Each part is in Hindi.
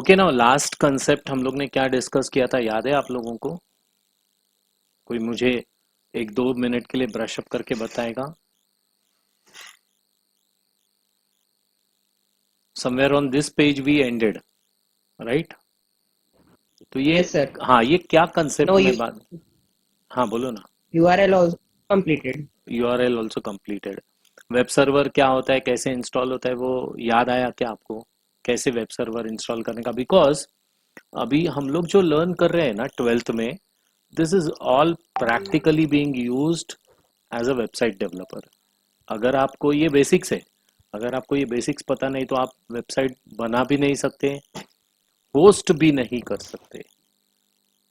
ओके ना, लास्ट कंसेप्ट हम लोग ने क्या डिस्कस किया था याद है आप लोगों को? कोई मुझे 1-2 मिनट के लिए ब्रश अप करके बताएगा? Somewhere on this page we ended, right? तो ये, Yes, sir. हाँ, ये क्या कंसेप्ट No, में बात, हाँ बोलो ना। URL also completed. URL also completed. Web server क्या होता है, कैसे इंस्टॉल होता है, वो याद आया क्या आपको? कैसे वेब सर्वर इंस्टॉल करने का? बिकॉज अभी हम लोग जो लर्न कर रहे हैं ना 12th में, this is all practically being used as a website developer. अगर आपको ये बेसिक्स है, अगर आपको ये बेसिक्स पता नहीं तो आप वेबसाइट बना भी नहीं सकते, होस्ट भी नहीं कर सकते।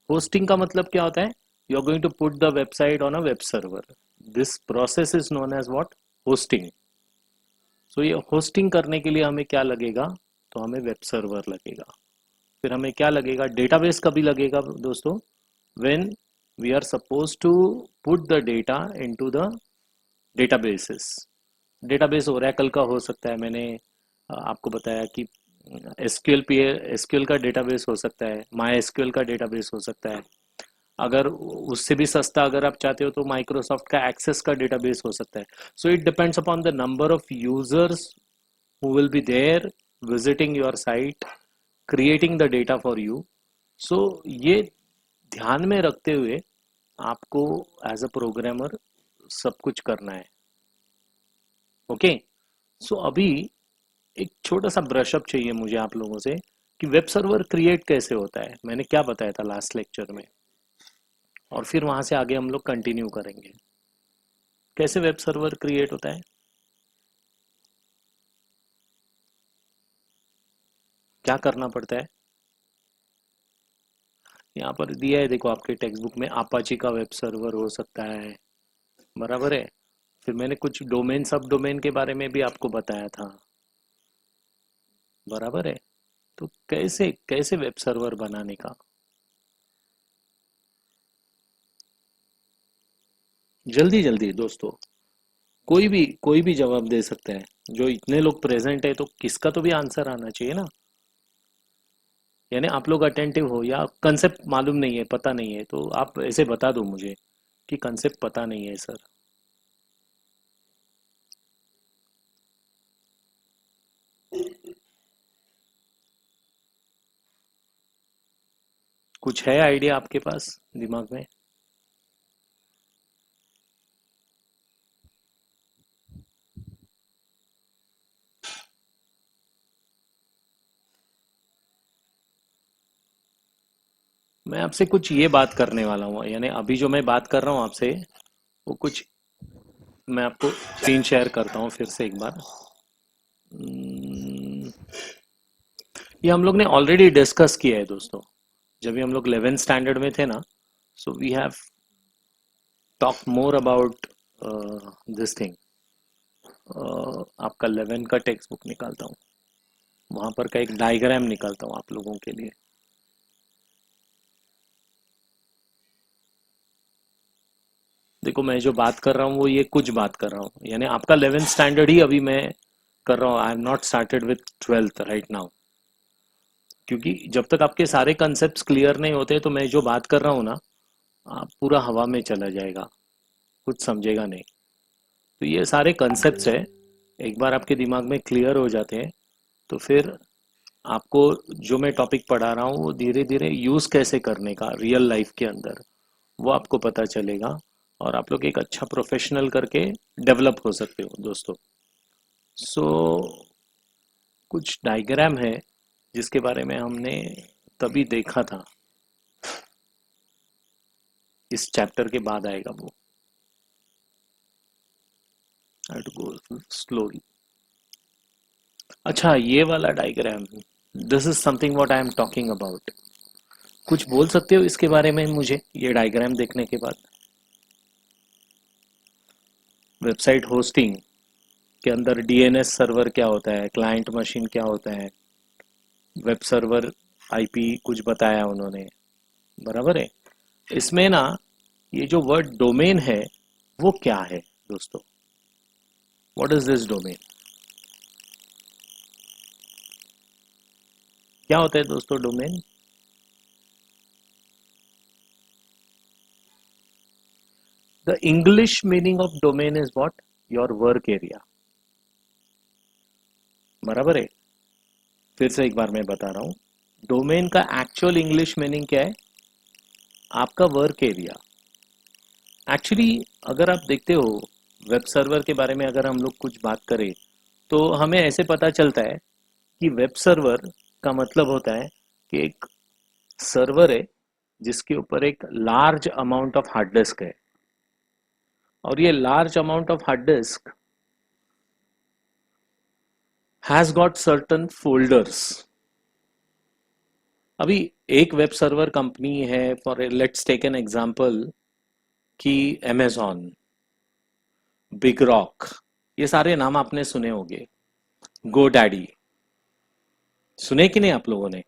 होस्टिंग का मतलब क्या होता है? You are going to put the website on a web server. This process is known as what? Hosting. So ये होस्टिंग करने के लिए हमें क्या लगेगा? तो हमें वेब सर्वर लगेगा। फिर हमें क्या लगेगा? डेटाबेस कभी लगेगा दोस्तों? When we are suppose to put the data into the databases. Database Oracle का हो सकता है, मैंने आपको बताया कि एसक्यूएल पी एसक्यूएल का डेटाबेस हो सकता है, माई एसक्यूएल का डेटाबेस हो सकता है। अगर उससे भी सस्ता अगर आप चाहते हो तो माइक्रोसॉफ्ट का एक्सेस का डेटाबेस हो सकता है। So it depends upon the number of users who will be there visiting your site, creating the data for you. So ये ध्यान में रखते हुए आपको एज अ प्रोग्रामर सब कुछ करना है। ओके, सो अभी एक छोटा सा ब्रशअप चाहिए मुझे आप लोगों से कि वेब सर्वर क्रिएट कैसे होता है। मैंने क्या बताया था लास्ट लेक्चर में, और फिर वहां से आगे हम लोग कंटिन्यू करेंगे। कैसे वेब सर्वर क्रिएट होता है, क्या करना पड़ता है? यहाँ पर दिया है, देखो आपके टेक्स्ट बुक में, अपाची का वेब सर्वर हो सकता है, बराबर है। फिर मैंने कुछ डोमेन सब डोमेन के बारे में भी आपको बताया था, बराबर है। तो कैसे कैसे वेब सर्वर बनाने का, जल्दी जल्दी दोस्तों, कोई भी जवाब दे सकता है। जो इतने लोग प्रेजेंट है तो किसका तो भी आंसर आना चाहिए ना। यानी आप लोग अटेंटिव हो या कंसेप्ट मालूम नहीं है, पता नहीं है, तो आप ऐसे बता दो मुझे कि कंसेप्ट पता नहीं है सर। कुछ है आइडिया आपके पास दिमाग में? मैं आपसे कुछ ये बात करने वाला हूँ, यानी अभी जो मैं बात कर रहा हूँ आपसे, वो कुछ, मैं आपको स्क्रीन शेयर करता हूँ फिर से एक बार। हम्म, ये हम लोग ने ऑलरेडी डिस्कस किया है दोस्तों, जब भी हम लोग 11th स्टैंडर्ड में थे ना। So we have talk more about this thing. आपका 11 का टेक्स्ट बुक निकालता हूँ, वहां पर का एक डायग्राम निकालता हूँ आप लोगों के लिए। देखो मैं जो बात कर रहा हूँ वो ये कुछ बात कर रहा हूँ, यानी आपका 11th स्टैंडर्ड ही अभी मैं कर रहा हूँ। I am not started with 12th right now, क्योंकि जब तक आपके सारे कंसेप्ट क्लियर नहीं होते तो मैं जो बात कर रहा हूँ ना, आप पूरा हवा में चला जाएगा, कुछ समझेगा नहीं। तो ये सारे कंसेप्ट्स है, एक बार आपके दिमाग में क्लियर हो जाते हैं तो फिर आपको जो मैं टॉपिक पढ़ा रहा हूँ वो धीरे धीरे यूज कैसे करने का रियल लाइफ के अंदर, वो आपको पता चलेगा, और आप लोग एक अच्छा प्रोफेशनल करके डेवलप हो सकते हो दोस्तों। सो कुछ डायग्राम है जिसके बारे में हमने तभी देखा था, इस चैप्टर के बाद आएगा वो। आई टू गो स्लोली। अच्छा ये वाला diagram, this is something what I am talking about. कुछ बोल सकते हो इसके बारे में मुझे, ये डायग्राम देखने के बाद? वेबसाइट होस्टिंग के अंदर डीएनएस सर्वर क्या होता है, क्लाइंट मशीन क्या होता है, वेब सर्वर आईपी कुछ बताया उन्होंने, बराबर है। इसमें ना ये जो वर्ड डोमेन है वो क्या है दोस्तों? What is this domain? क्या होता है दोस्तों domain? The English meaning of domain is what? Your work area. बराबर है। फिर से एक बार मैं बता रहा हूं, डोमेन का एक्चुअल इंग्लिश मीनिंग क्या है? आपका वर्क एरिया। एक्चुअली अगर आप देखते हो, वेब सर्वर के बारे में अगर हम लोग कुछ बात करें तो हमें ऐसे पता चलता है कि वेब सर्वर का मतलब होता है कि एक सर्वर है जिसके ऊपर एक large amount of hard disk है, और ये large amount of hard disk has got certain folders. अभी एक वेब सर्वर कंपनी है, for let's take an example कि अमेजॉन, बिग रॉक, ये सारे नाम आपने सुने होंगे। गो डैडी, सुने कि नहीं आप लोगों ने?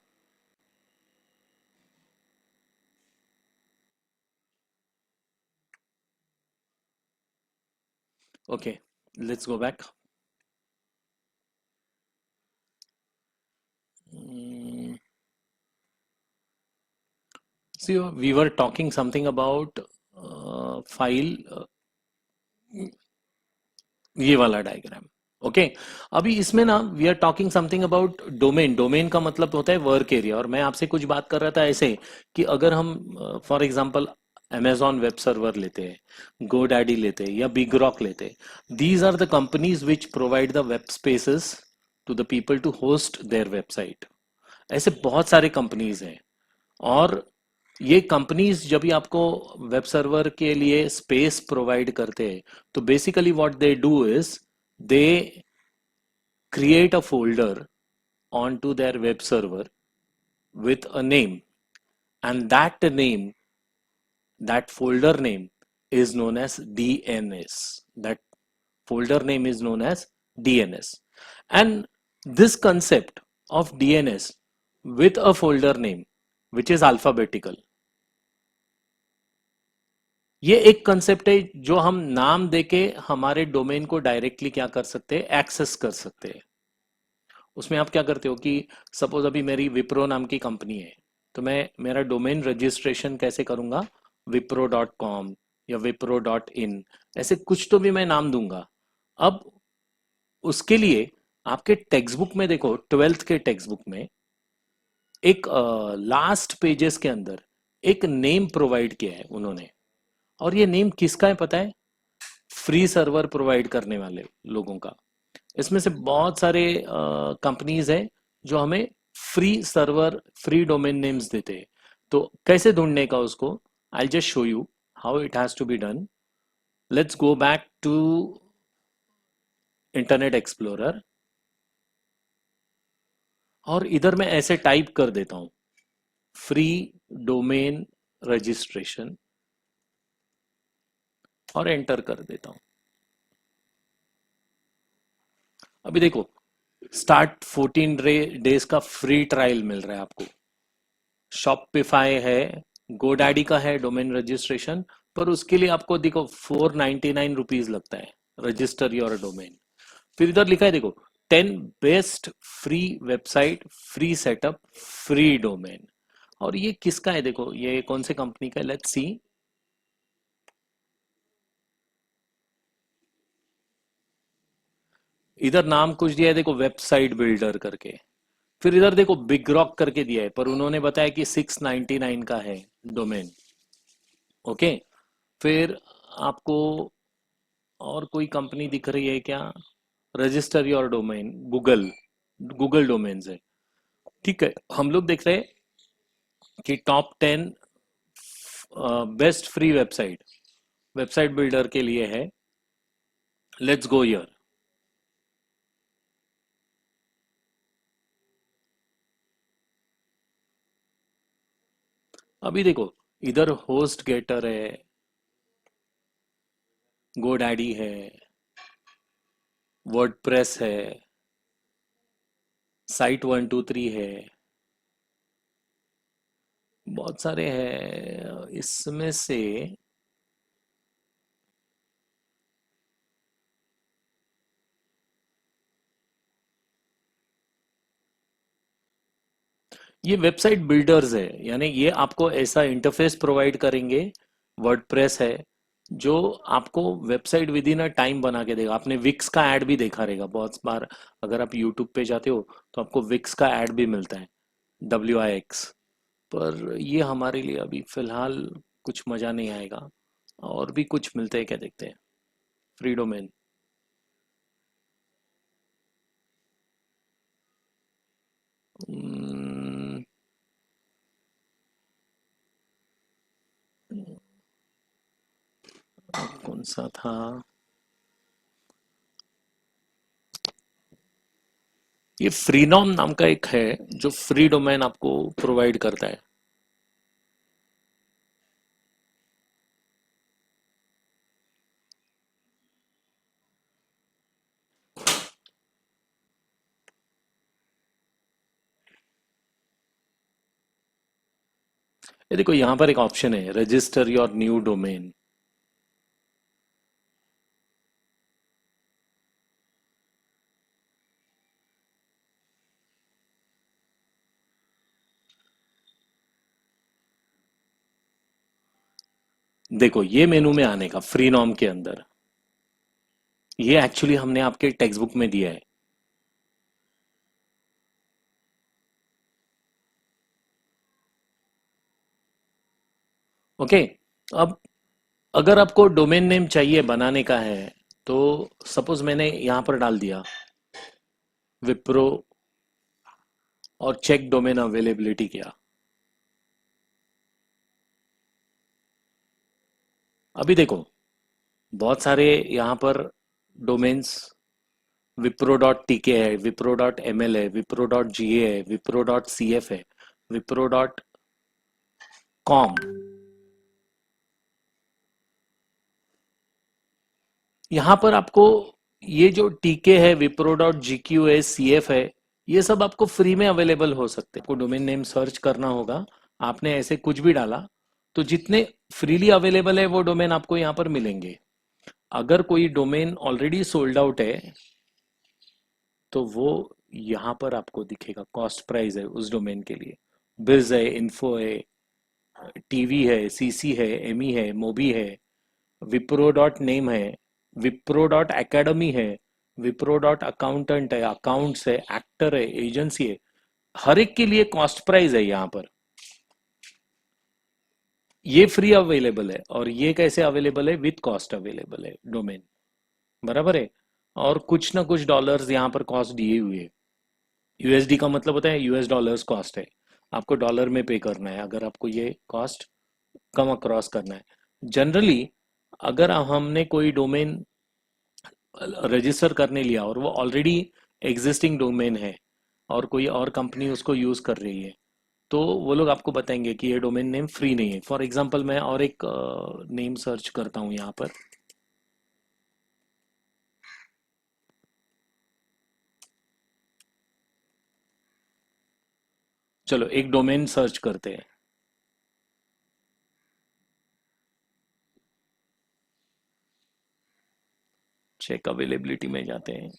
Okay, let's go back. See, we were talking something about file, ये वाला डायग्राम। ओके, अभी इसमें ना we are talking something about domain. Domain का मतलब होता है वर्क एरिया, और मैं आपसे कुछ बात कर रहा था ऐसे कि अगर हम for example Amazon web server लेते हैं, गो डैडी लेते हैं, या बिग रॉक लेते हैं, these are the companies which provide the web spaces to the people to host their website. ऐसे बहुत सारे कंपनीज हैं, और ये कंपनीज जब भी आपको वेब सर्वर के लिए स्पेस प्रोवाइड करते हैं, तो basically what they do is they create a folder onto their web server with a name, and that folder name is known as DNS. That folder name is known as DNS. And this concept of DNS with a folder name which is alphabetical, ये एक कंसेप्ट है जो हम नाम देके हमारे डोमेन को डायरेक्टली क्या कर सकते हैं, एक्सेस कर सकते हैं। उसमें आप क्या करते हो कि सपोज अभी मेरी विप्रो नाम की कंपनी है, तो मैं मेरा डोमेन रजिस्ट्रेशन कैसे करूंगा? wipro.com या wipro.in, ऐसे कुछ तो भी मैं नाम दूंगा। अब उसके लिए आपके टेक्स्ट बुक में देखो, ट्वेल्थ के टेक्स्ट बुक में एक लास्ट पेजेस के अंदर एक नेम प्रोवाइड किया है उन्होंने, और ये नेम किसका है पता है? फ्री सर्वर प्रोवाइड करने वाले लोगों का। इसमें से बहुत सारे कंपनीज हैं जो हमें free server, free domain names देते हैं। तो कैसे ढूंढने का उसको, I just show you how it has to be done. Let's go back to Internet Explorer, और इधर मैं ऐसे टाइप कर देता हूं, फ्री डोमेन रजिस्ट्रेशन, और एंटर कर देता हूं। अभी देखो, स्टार्ट 14 डेज का फ्री ट्रायल मिल रहा है आपको। शॉपिफाई है, गोडैडी का है डोमेन रजिस्ट्रेशन, पर उसके लिए आपको देखो 499 रुपीज लगता है, रजिस्टर योर डोमेन। फिर इधर लिखा है देखो, 10 best free website, free setup, free domain. और ये किसका है देखो, ये कौन से कंपनी का है, लेट्स सी। इधर नाम कुछ दिया है देखो, वेबसाइट बिल्डर करके। फिर इधर देखो बिग रॉक करके दिया है, पर उन्होंने बताया कि 699 का है डोमेन। ओके, फिर आपको और कोई कंपनी दिख रही है क्या? Register your domain, Google, Google domains है। ठीक है, हम लोग देख रहे हैं कि top 10 best free website, website builder के लिए है। Let's go here. अभी देखो, इधर होस्ट गेटर है, गोडैडी है, वर्डप्रेस है, साइट 123 है, बहुत सारे हैं इसमें से। ये वेबसाइट बिल्डर्स है, यानी ये आपको ऐसा इंटरफेस प्रोवाइड करेंगे, वर्डप्रेस है, जो आपको website with in a time बना के देगा। आपने विक्स का ऐड भी देखा रहेगा बहुत बार, अगर आप यूट्यूब पे जाते हो तो आपको विक्स का ऐड भी मिलता है, WIX। पर ये हमारे लिए अभी फिलहाल कुछ मजा नहीं आएगा। और भी कुछ मिलते हैं क्या, देखते हैं। फ्री डोमेन, कौन सा था, ये फ्रीनॉम नाम का एक है जो फ्री डोमेन आपको प्रोवाइड करता है। ये देखो यहाँ पर एक ऑप्शन है, रजिस्टर योर न्यू डोमेन। देखो ये मेनू में आने का फ्री नॉम के अंदर, ये एक्चुअली हमने आपके टेक्स्ट बुक में दिया है। ओके। अब अगर आपको डोमेन नेम चाहिए बनाने का है, तो सपोज मैंने यहां पर डाल दिया विप्रो और चेक डोमेन अवेलेबिलिटी किया। अभी देखो बहुत सारे यहाँ पर डोमेन्स, विप्रो डॉट टीके है, विप्रो डॉट ML है, विप्रो डॉट GA है, विप्रो डॉट CF है, विप्रो डॉट कॉम। यहाँ पर आपको ये जो टीके है, विप्रो डॉट GQ है, CF है, ये सब आपको फ्री में अवेलेबल हो सकते हैं। आपको डोमेन नेम सर्च करना होगा, आपने ऐसे कुछ भी डाला तो जितने फ्रीली अवेलेबल है वो डोमेन आपको यहाँ पर मिलेंगे। अगर कोई डोमेन ऑलरेडी सोल्ड आउट है तो वो यहाँ पर आपको दिखेगा, कॉस्ट प्राइस है उस डोमेन के लिए। बिज है, इन्फो है, टीवी है, CC है, एमी है, मोबी है, विप्रो डॉट नेम है, विप्रो डॉट एकेडमी है, विप्रो डॉट अकाउंटेंट है, अकाउंट्स है, एक्टर है, एजेंसी है। हर एक के लिए कॉस्ट प्राइस है यहाँ पर। ये फ्री अवेलेबल है और ये कैसे अवेलेबल है, विथ कॉस्ट अवेलेबल है डोमेन, बराबर है। और कुछ ना कुछ डॉलर्स यहाँ पर कॉस्ट दिए हुए है। USD का मतलब होता है US डॉलर्स कॉस्ट है, आपको डॉलर में पे करना है अगर आपको ये कॉस्ट कम अक्रॉस करना है। जनरली अगर हमने कोई डोमेन रजिस्टर करने लिया और वो ऑलरेडी एग्जिस्टिंग डोमेन है और कोई और कंपनी उसको यूज कर रही है, तो वो लोग आपको बताएंगे कि ये डोमेन नेम फ्री नहीं है। फॉर एग्जांपल मैं और एक नेम सर्च करता हूँ यहाँ पर, चलो एक डोमेन सर्च करते हैं। चेक अवेलेबिलिटी में जाते हैं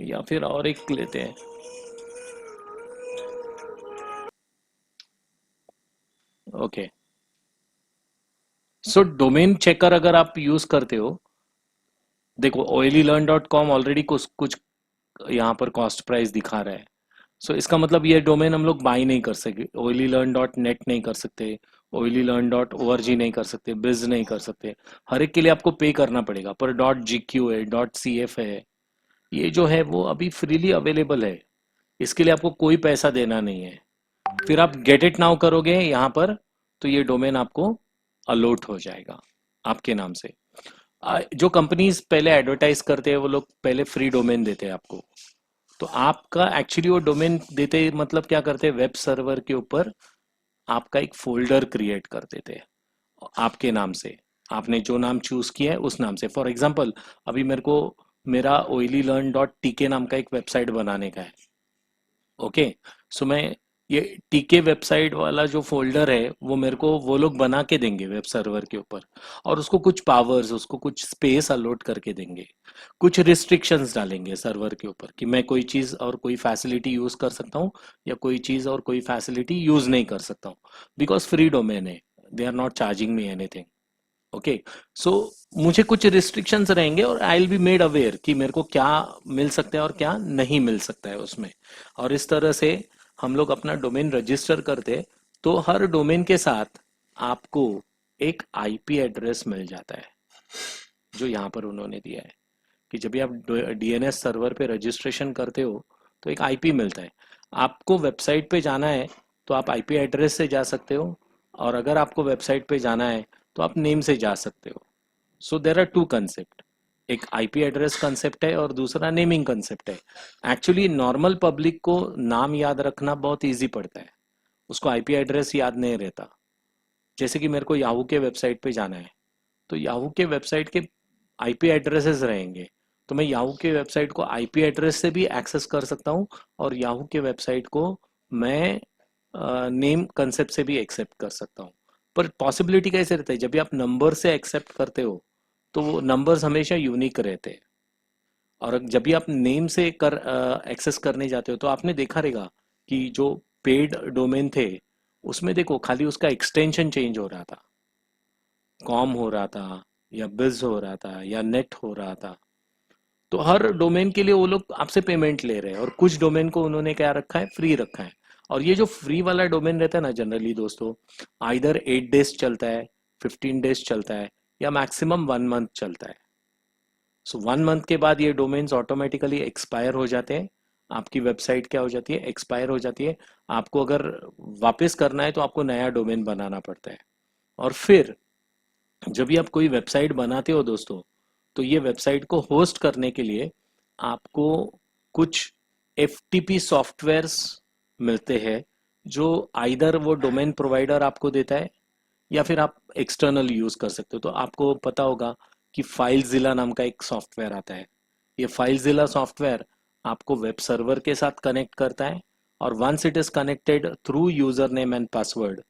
या फिर और एक लेते हैं। ओके, सो डोमेन चेकर अगर आप यूज करते हो, देखो oilylearn.com ऑलरेडी कुछ कुछ यहाँ पर कॉस्ट प्राइस दिखा रहा है। सो इसका मतलब ये डोमेन हम लोग बाई नहीं कर सकते, oilylearn.net नहीं कर सकते, oilylearn.org नहीं कर सकते, बिज नहीं कर सकते। हर एक के लिए आपको पे करना पड़ेगा। पर .gq है, .cf है, ये जो है वो अभी फ्रीली अवेलेबल है, इसके लिए आपको कोई पैसा देना नहीं है। फिर आप गेट इट नाउ करोगे यहाँ पर, तो ये डोमेन आपको अलॉट हो जाएगा आपके नाम से। जो कंपनीज पहले एडवर्टाइज करते हैं वो लोग पहले फ्री डोमेन देते हैं आपको, तो आपका एक्चुअली वो डोमेन देते हैं, मतलब क्या करते हैं, वेब सर्वर के ऊपर आपका एक फोल्डर क्रिएट कर देते हैं आपके नाम से। आपने जो नाम चूज किया है उस नाम से। फॉर एग्जाम्पल अभी मेरे को मेरा oilylearn.tk नाम का एक वेबसाइट बनाने का है। ओके, सो मैं ये टीके वेबसाइट वाला जो फोल्डर है वो मेरे को वो लोग बना के देंगे वेब सर्वर के ऊपर, और उसको कुछ पावर्स, उसको कुछ स्पेस अलॉट करके देंगे, कुछ रिस्ट्रिक्शंस डालेंगे सर्वर के ऊपर कि मैं कोई चीज़ और कोई फैसिलिटी यूज़ कर सकता हूँ या कोई चीज़ और कोई फैसिलिटी यूज़ नहीं कर सकता हूँ, बिकॉज फ्री डोमेन है, they are not charging me anything. Okay, so मुझे कुछ रिस्ट्रिक्शंस रहेंगे और I will be made aware कि मेरे को क्या मिल सकता है और क्या नहीं मिल सकता है उसमें। और इस तरह से हम लोग अपना डोमेन रजिस्टर करते, तो हर डोमेन के साथ आपको एक आईपी एड्रेस मिल जाता है, जो यहाँ पर उन्होंने दिया है कि जब भी आप डीएनएस सर्वर पे रजिस्ट्रेशन करते हो तो एक आईपी मिलता है। आपको वेबसाइट पे जाना है तो आप आईपी एड्रेस से जा सकते हो, और अगर आपको वेबसाइट पे जाना है तो आप नेम से जा सकते हो। सो देर आर टू कंसेप्ट, एक आईपी एड्रेस कंसेप्ट है और दूसरा नेमिंग कंसेप्ट है। एक्चुअली नॉर्मल पब्लिक को नाम याद रखना बहुत इजी पड़ता है, उसको आईपी एड्रेस याद नहीं रहता। जैसे कि मेरे को याहू के वेबसाइट पे जाना है, तो याहू के वेबसाइट के आईपी एड्रेसेस रहेंगे, तो मैं याहू के वेबसाइट को आईपी एड्रेस से भी एक्सेस कर सकता हूँ, और याहू के वेबसाइट को मैं नेम कंसेप्ट से भी एक्सेप्ट कर सकता हूँ। पर पॉसिबिलिटी कैसे रहता है, जब भी आप नंबर से एक्सेप्ट करते हो तो वो नंबर्स हमेशा यूनिक रहते हैं, और जब भी आप नेम से कर एक्सेस करने जाते हो तो आपने देखा रहेगा कि जो पेड डोमेन थे उसमें देखो खाली उसका एक्सटेंशन चेंज हो रहा था, कॉम हो रहा था या बिज हो रहा था या नेट हो रहा था। तो हर डोमेन के लिए वो लोग आपसे पेमेंट ले रहे हैं, और कुछ डोमेन को उन्होंने क्या रखा है, फ्री रखा है। और ये जो फ्री वाला डोमेन रहता है ना, जनरली दोस्तों आइदर 8 डेज चलता है, 15 डेज चलता है, या मैक्सिमम 1 मंथ चलता है। सो 1 मंथ के बाद ये डोमेन्स ऑटोमेटिकली एक्सपायर हो जाते हैं, आपकी वेबसाइट क्या हो जाती है, एक्सपायर हो जाती है। आपको अगर वापस करना है तो आपको नया डोमेन बनाना पड़ता है। और फिर जब भी आप कोई वेबसाइट बनाते हो दोस्तों, तो ये वेबसाइट को होस्ट करने के लिए आपको कुछ एफटीपी सॉफ्टवेयर्स मिलते हैं, जो आइदर वो डोमेन प्रोवाइडर आपको देता है या फिर आप एक्सटर्नल यूज कर सकते हो। तो आपको पता होगा कि फाइलजिला नाम का एक सॉफ्टवेयर आता है। ये फाइलजिला सॉफ्टवेयर आपको वेब सर्वर के साथ कनेक्ट करता है, और once it is connected through user name and password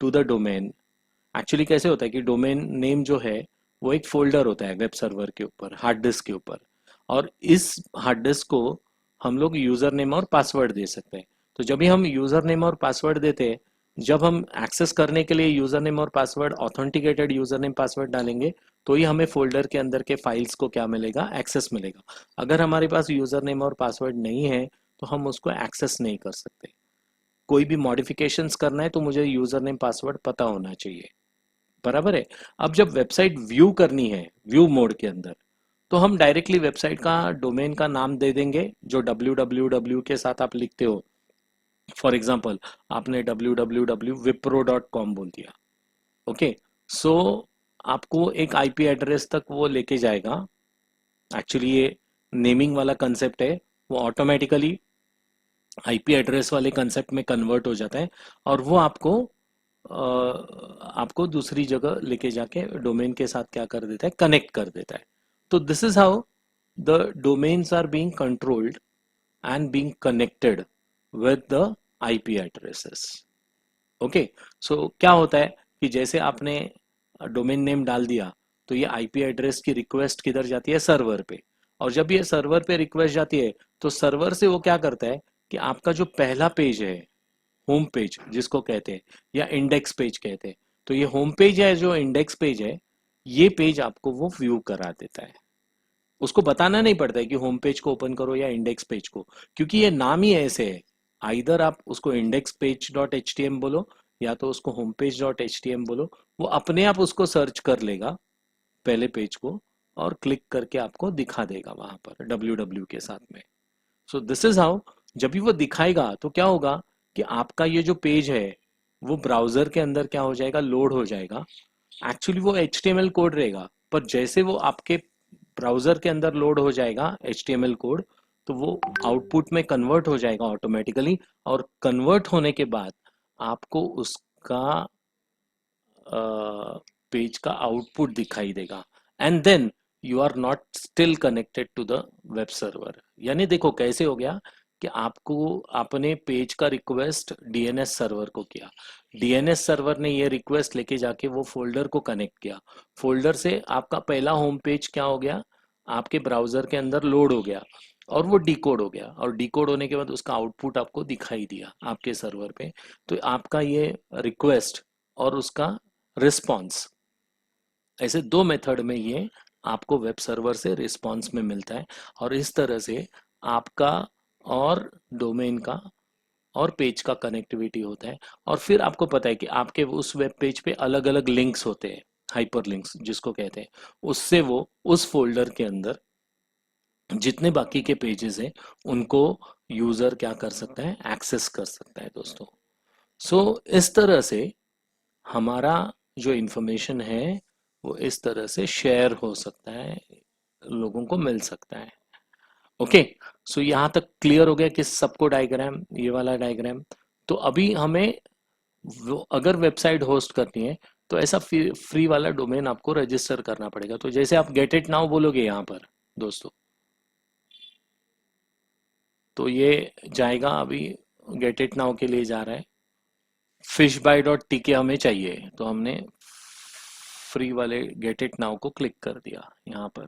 to the domain. Actually कैसे होता है कि डोमेन नेम जो है वो एक फोल्डर होता है वेब सर्वर के ऊपर, हार्ड डिस्क के ऊपर, और इस हार्ड डिस्क को हम लोग यूजर नेम और पासवर्ड दे सकते हैं। तो जब भी हम यूजर नेम और पासवर्ड देते हैं, जब हम एक्सेस करने के लिए यूजर नेम और password authenticated user name password डालेंगे, तो ही हमें फोल्डर के अंदर के फाइल्स को क्या मिलेगा, एक्सेस मिलेगा। अगर हमारे पास यूजर नेम और पासवर्ड नहीं है तो हम उसको एक्सेस नहीं कर सकते। कोई भी मॉडिफिकेशंस करना है तो मुझे यूजर नेम पासवर्ड पता होना चाहिए, बराबर है। अब जब वेबसाइट व्यू करनी है व्यू मोड के अंदर, तो हम डायरेक्टली वेबसाइट का डोमेन का नाम दे देंगे जो www के साथ आप लिखते हो। फॉर एग्जांपल आपने www.wipro.com बोल दिया, ओके, सो आपको एक आईपी एड्रेस तक वो लेके जाएगा। एक्चुअली ये नेमिंग वाला कंसेप्ट है, वो ऑटोमेटिकली आईपी एड्रेस वाले कंसेप्ट में कन्वर्ट हो जाता है, और वो आपको दूसरी जगह लेके जाके डोमेन के साथ क्या कर देता है, कनेक्ट कर देता है। तो this is how the domains are being controlled and being connected with the IP addresses. Okay, so क्या होता है कि जैसे आपने डोमेन नेम डाल दिया, तो ये आईपी एड्रेस की रिक्वेस्ट किधर जाती है, सर्वर पे। और जब ये सर्वर पे रिक्वेस्ट जाती है तो सर्वर से वो क्या करता है कि आपका जो पहला पेज है, होम पेज जिसको कहते हैं, या इंडेक्स पेज कहते हैं, तो ये होम पेज है, जो इंडेक्स पेज है, ये पेज आपको वो व्यू करा देता है। उसको बताना नहीं पड़ता है कि होम पेज को ओपन करो या इंडेक्स पेज को, क्योंकि ये नाम ही ऐसे है। आइदर आप उसको index page dot H T M बोलो या तो उसको home page dot H T M बोलो, वो अपने आप उसको सर्च कर लेगा पहले पेज को, और क्लिक करके आपको दिखा देगा वहां पर www के साथ में। सो दिस इज हाउ, जब भी वो दिखाएगा तो क्या होगा कि आपका ये जो पेज है वो ब्राउजर के अंदर क्या हो जाएगा, लोड हो जाएगा। एक्चुअली वो HTML कोड रहेगा, पर जैसे वो आपके ब्राउजर के अंदर लोड हो जाएगा HTML कोड, तो वो आउटपुट में कन्वर्ट हो जाएगा ऑटोमेटिकली, और कन्वर्ट होने के बाद आपको उसका पेज का आउटपुट दिखाई देगा, and then you are not still connected to the web server. यानी देखो कैसे हो गया कि आपको अपने पेज का रिक्वेस्ट डीएनएस सर्वर को किया, डीएनएस सर्वर ने ये रिक्वेस्ट लेके जाके वो फोल्डर को कनेक्ट किया, फोल्डर से आपका पहला होम पेज क्या हो गया, आपके ब्राउजर के अंदर लोड हो गया और वो डिकोड हो गया, और डिकोड होने के बाद उसका आउटपुट आपको दिखाई दिया आपके सर्वर पे। तो आपका ये रिक्वेस्ट और उसका रिस्पॉन्स, ऐसे दो मेथड में ये आपको वेब सर्वर से रिस्पॉन्स में मिलता है। और इस तरह से आपका और डोमेन का और पेज का कनेक्टिविटी होता है। और फिर आपको पता है कि आपके उस वेब पेज पे अलग अलग लिंक्स होते हैं, हाइपर लिंक्स जिसको कहते हैं, उससे वो उस फोल्डर के अंदर जितने बाकी के पेजेस हैं उनको यूजर क्या कर सकता है, एक्सेस कर सकता है दोस्तों। इस तरह से हमारा जो इंफॉर्मेशन है वो इस तरह से शेयर हो सकता है, लोगों को मिल सकता है। ओके, यहाँ तक क्लियर हो गया कि सबको डायग्राम, ये वाला डायग्राम। तो अभी हमें अगर वेबसाइट होस्ट करनी है तो ऐसा फ्री वाला डोमेन आपको रजिस्टर करना पड़ेगा। तो जैसे आप गेट इट नाउ बोलोगे यहाँ पर दोस्तों, तो ये जाएगा, अभी गेट इट नाउ के लिए जा रहा है। fishbuy.tk हमें चाहिए, तो हमने फ्री वाले गेट इट नाउ को क्लिक कर दिया यहाँ पर।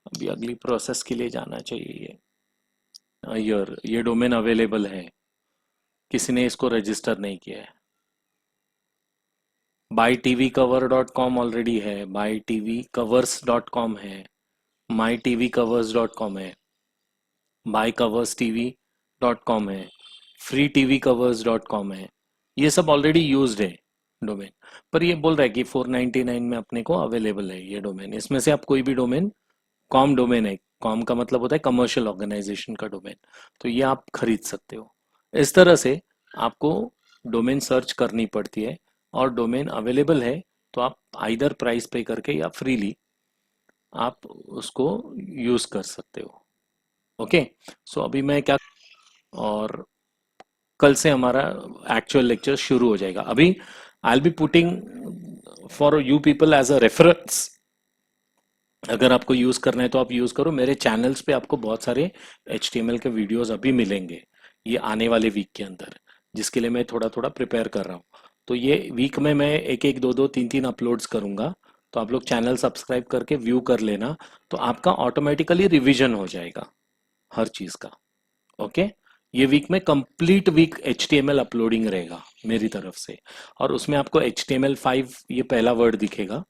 अभी अगली प्रोसेस के लिए जाना चाहिए। ये डोमेन अवेलेबल है, किसी ने इसको रजिस्टर नहीं किया है। mytvcover.com ऑलरेडी है, mytvcovers.com है, mytvcovers.com है, mycoverstv.com है, freetvcovers.com है। ये सब ऑलरेडी यूज्ड है डोमेन, पर ये बोल रहा है कि 499 में अपने को अवेलेबल है ये डोमेन। इसमें से आप कोई भी डोमेन, कॉम डोमेन है, कॉम का मतलब होता है कमर्शियल ऑर्गेनाइजेशन का डोमेन, तो ये आप खरीद सकते हो। इस तरह से आपको डोमेन सर्च करनी पड़ती है, और डोमेन अवेलेबल है तो आप आइदर प्राइस पे करके या फ्रीली आप उसको यूज कर सकते हो। ओके, अभी मैं क्या, और कल से हमारा एक्चुअल लेक्चर शुरू हो जाएगा। अभी I will be putting for you people as a reference, अगर आपको यूज करना है तो आप यूज करो। मेरे चैनल्स पे आपको बहुत सारे HTML के वीडियोस अभी मिलेंगे ये आने वाले वीक के अंदर, जिसके लिए मैं थोड़ा थोड़ा प्रिपेयर कर रहा हूँ। तो ये वीक में मैं एक एक दो दो तीन तीन अपलोड्स करूंगा, तो आप लोग चैनल सब्सक्राइब करके व्यू कर लेना, तो आपका ऑटोमेटिकली रिवीजन हो जाएगा हर चीज का। ओके, ये वीक में कंप्लीट वीक HTML अपलोडिंग रहेगा मेरी तरफ से, और उसमें आपको HTML5 ये पहला वर्ड दिखेगा,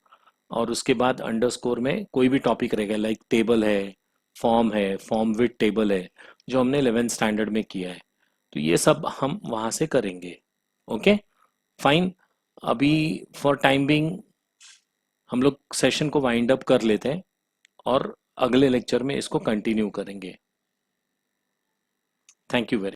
और उसके बाद अंडरस्कोर में कोई भी टॉपिक रहेगा, लाइक टेबल है, फॉर्म विद टेबल है, जो हमने 11th स्टैंडर्ड में किया है। तो ये सब हम वहां से करेंगे। ओके फाइन, अभी फॉर टाइम बिंग हम लोग सेशन को वाइंड अप कर लेते हैं, और अगले लेक्चर में इसको कंटिन्यू करेंगे। Thank you very